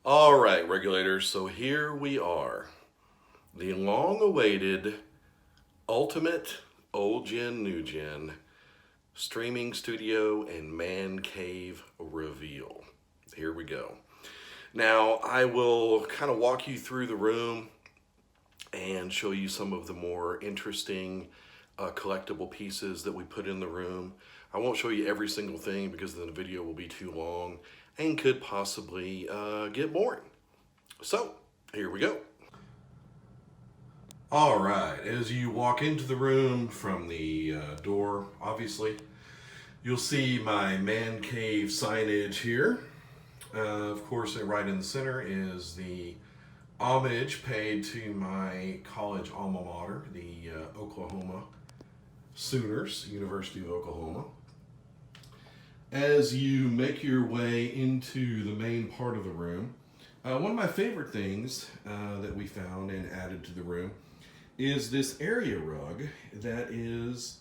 All right, regulators, so here we are. The long awaited ultimate old gen, new gen streaming studio and man cave reveal. Here we go. Now, I will kind of walk you through the room and show you some of the more interesting collectible pieces that we put in the room. I won't show you every single thing because then the video will be too long and could possibly get boring. So, here we go. All right, as you walk into the room from the door, obviously, you'll see my man cave signage here. Of course, right in the center is the homage paid to my college alma mater, the Oklahoma Sooners, University of Oklahoma. As you make your way into the main part of the room, one of my favorite things that we found and added to the room is this area rug that is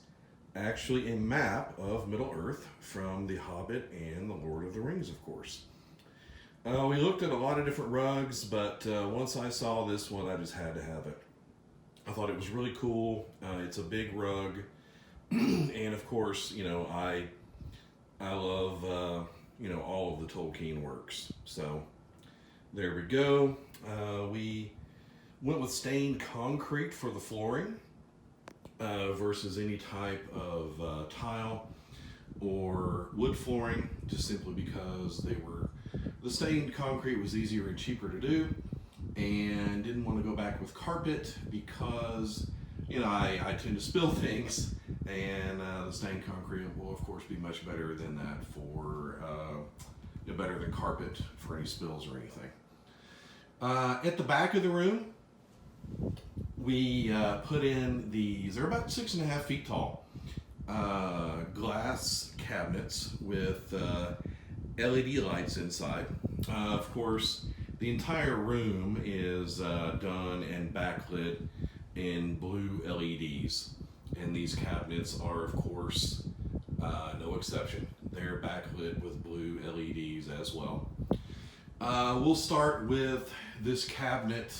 actually a map of Middle-earth from The Hobbit and The Lord of the Rings, of course. We looked at a lot of different rugs, but once I saw this one, I just had to have it. I thought it was really cool. It's a big rug, and of course, I love all of the Tolkien works. So there we go. We went with stained concrete for the flooring versus any type of tile or wood flooring, just simply because the stained concrete was easier and cheaper to do, and didn't want to go back with carpet because I tend to spill things, and the stained concrete will of course be much better than that for better than carpet for any spills or anything. At the back of the room, we put in these. They're about 6.5 feet tall glass cabinets with LED lights inside. Of course, the entire room is done and backlit in blue LEDs, and these cabinets are, of course, no exception. They're backlit with blue LEDs as well. We'll start with this cabinet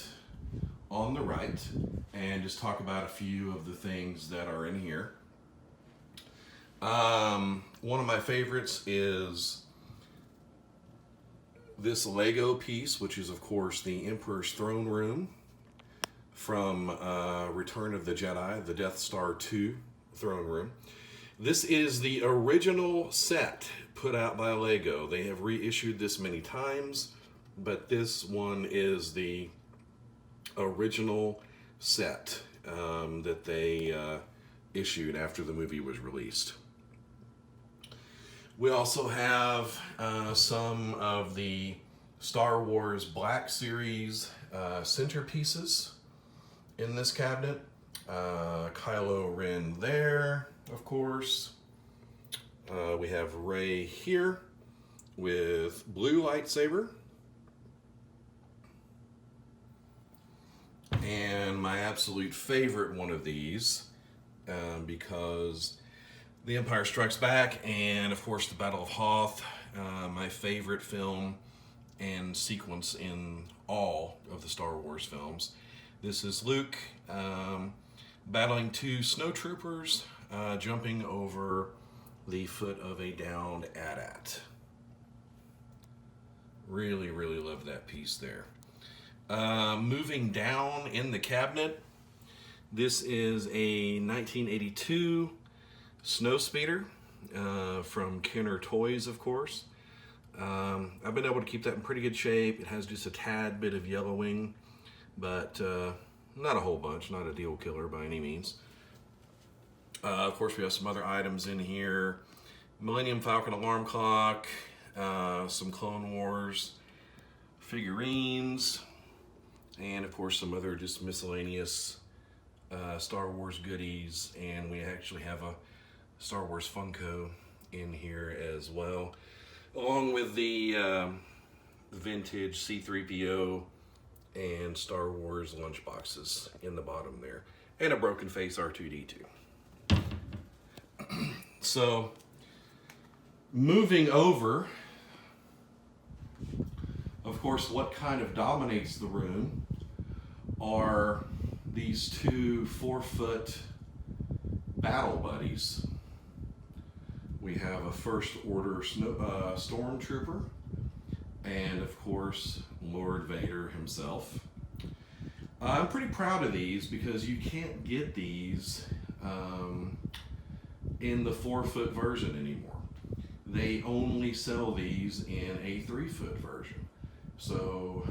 on the right and just talk about a few of the things that are in here. One of my favorites is this Lego piece, which is of course the Emperor's Throne Room from Return of the Jedi, the Death Star 2 throne room. This is the original set put out by Lego. They have reissued this many times, but this one is the original set that they issued after the movie was released. We also have some of the Star Wars Black Series centerpieces in this cabinet. Kylo Ren there, of course. We have Rey here with blue lightsaber. And my absolute favorite one of these, because The Empire Strikes Back and of course the Battle of Hoth, my favorite film and sequence in all of the Star Wars films. This is Luke battling two snowtroopers, jumping over the foot of a downed AT-AT. Really, really love that piece there. Moving down in the cabinet, this is a 1982 Snowspeeder from Kenner Toys, of course. I've been able to keep that in pretty good shape. It has just a tad bit of yellowing, but not a whole bunch, not a deal killer by any means. Of course, we have some other items in here. Millennium Falcon alarm clock, some Clone Wars figurines, and of course some other just miscellaneous Star Wars goodies, and we actually have a Star Wars Funko in here as well, along with the vintage C-3PO and Star Wars lunchboxes in the bottom there, and a broken face R2-D2. So moving over, of course, what kind of dominates the room are these two 4-foot battle buddies. We have a First Order Stormtrooper, and of course, Lord Vader himself. I'm pretty proud of these because you can't get these in the 4-foot version anymore. They only sell these in a 3-foot version. So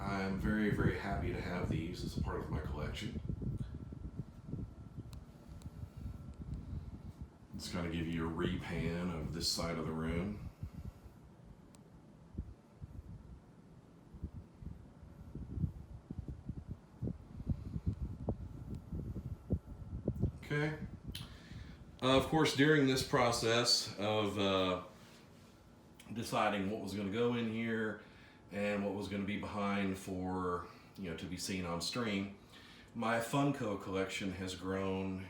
I'm very, very happy to have these as a part of my collection. Just kind of give you a repan of this side of the room. Okay. Of course, during this process of deciding what was going to go in here and what was going to be behind for, to be seen on stream, my Funko collection has grown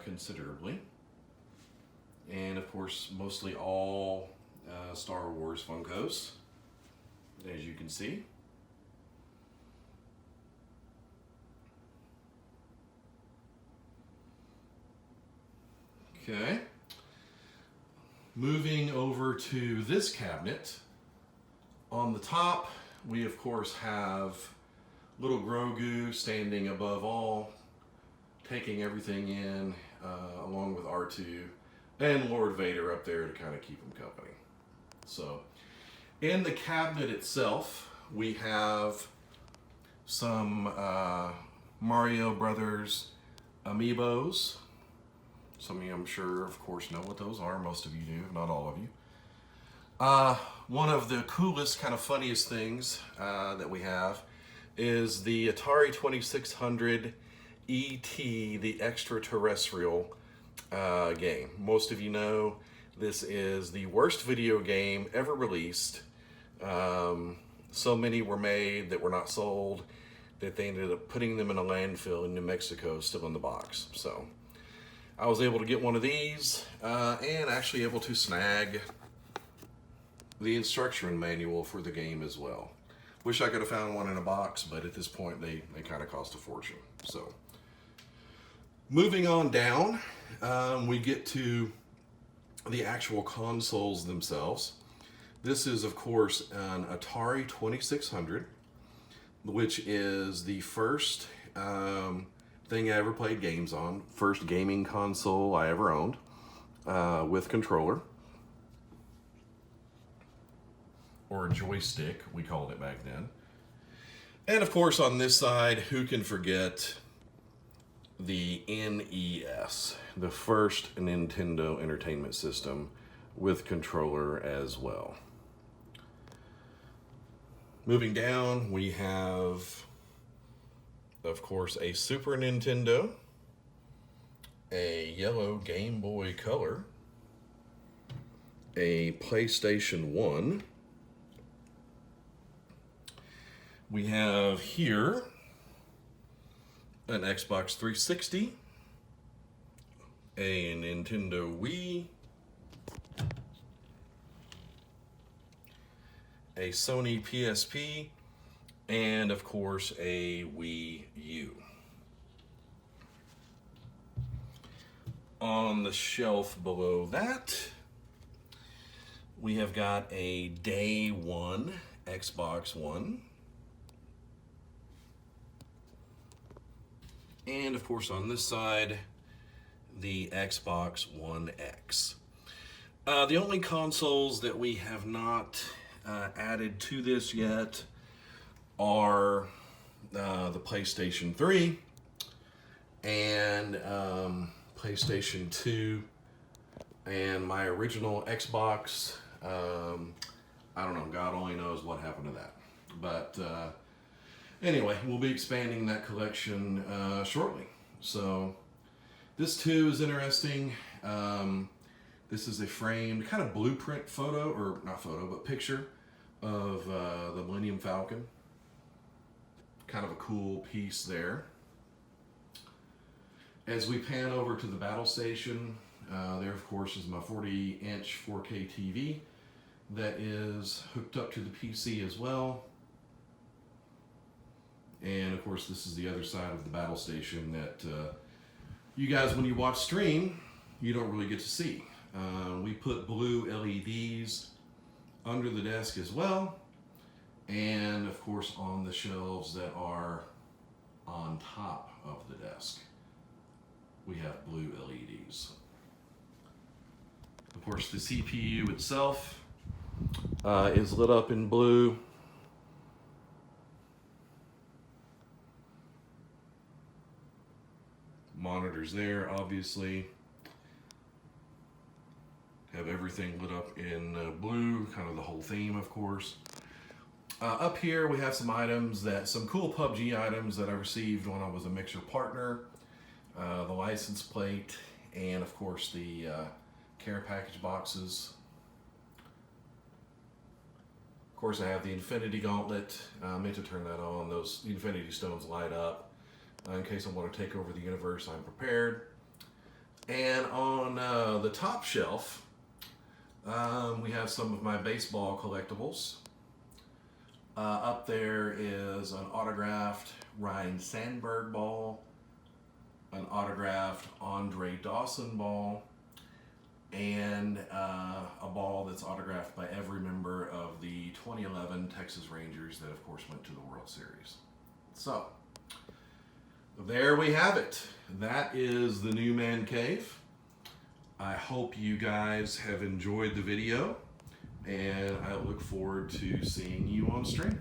considerably. And of course, mostly all Star Wars Funkos, as you can see. Okay. Moving over to this cabinet. On the top, we of course have little Grogu standing above all, taking everything in, along with R2, and Lord Vader up there to kind of keep him company. So, in the cabinet itself, we have some Mario Brothers amiibos. Some of you, I'm sure, of course, know what those are. Most of you do, not all of you. One of the coolest, kind of funniest things that we have is the Atari 2600 E.T. the Extraterrestrial game. Most of you know this is the worst video game ever released. So many were made that were not sold that they ended up putting them in a landfill in New Mexico, still in the box. So I was able to get one of these and actually able to snag the instruction manual for the game as well. Wish I could have found one in a box, but at this point they kind of cost a fortune. So moving on down, we get to the actual consoles themselves. This is, of course, an Atari 2600, which is the first thing I ever played games on. First gaming console I ever owned with controller. Or a joystick, we called it back then. And of course, on this side, who can forget the NES, the first Nintendo Entertainment System with controller as well. Moving down, we have, of course, a Super Nintendo, a yellow Game Boy Color, a PlayStation 1. We have here an Xbox 360, a Nintendo Wii, a Sony PSP, and of course a Wii U. On the shelf below that, we have got a Day One Xbox One. And of course on this side, the Xbox One X. The only consoles that we have not added to this yet are the PlayStation 3 and PlayStation 2 and my original Xbox. I don't know, God only knows what happened to that. But anyway, we'll be expanding that collection shortly. So this too is interesting. This is a framed kind of blueprint photo, or not photo, but picture of the Millennium Falcon. Kind of a cool piece there. As we pan over to the battle station, there of course is my 40-inch 4K TV that is hooked up to the PC as well. And of course, this is the other side of the battle station that you guys, when you watch stream, you don't really get to see. We put blue LEDs under the desk as well, and of course on the shelves that are on top of the desk, we have blue LEDs. Of course, the CPU itself is lit up in blue. Monitors there, obviously. Have everything lit up in blue, kind of the whole theme, of course. Up here, we have some items some cool PUBG items that I received when I was a Mixer partner. The license plate, and of course the care package boxes. Of course, I have the Infinity Gauntlet. I meant to turn that on. Those Infinity Stones light up. In case I want to take over the universe, I'm prepared. And on the top shelf, we have some of my baseball collectibles. Up there is an autographed Ryne Sandberg ball, an autographed Andre Dawson ball, and a ball that's autographed by every member of the 2011 Texas Rangers that, of course, went to the World Series. So, there we have it. That is the new man cave. I hope you guys have enjoyed the video, and I look forward to seeing you on stream.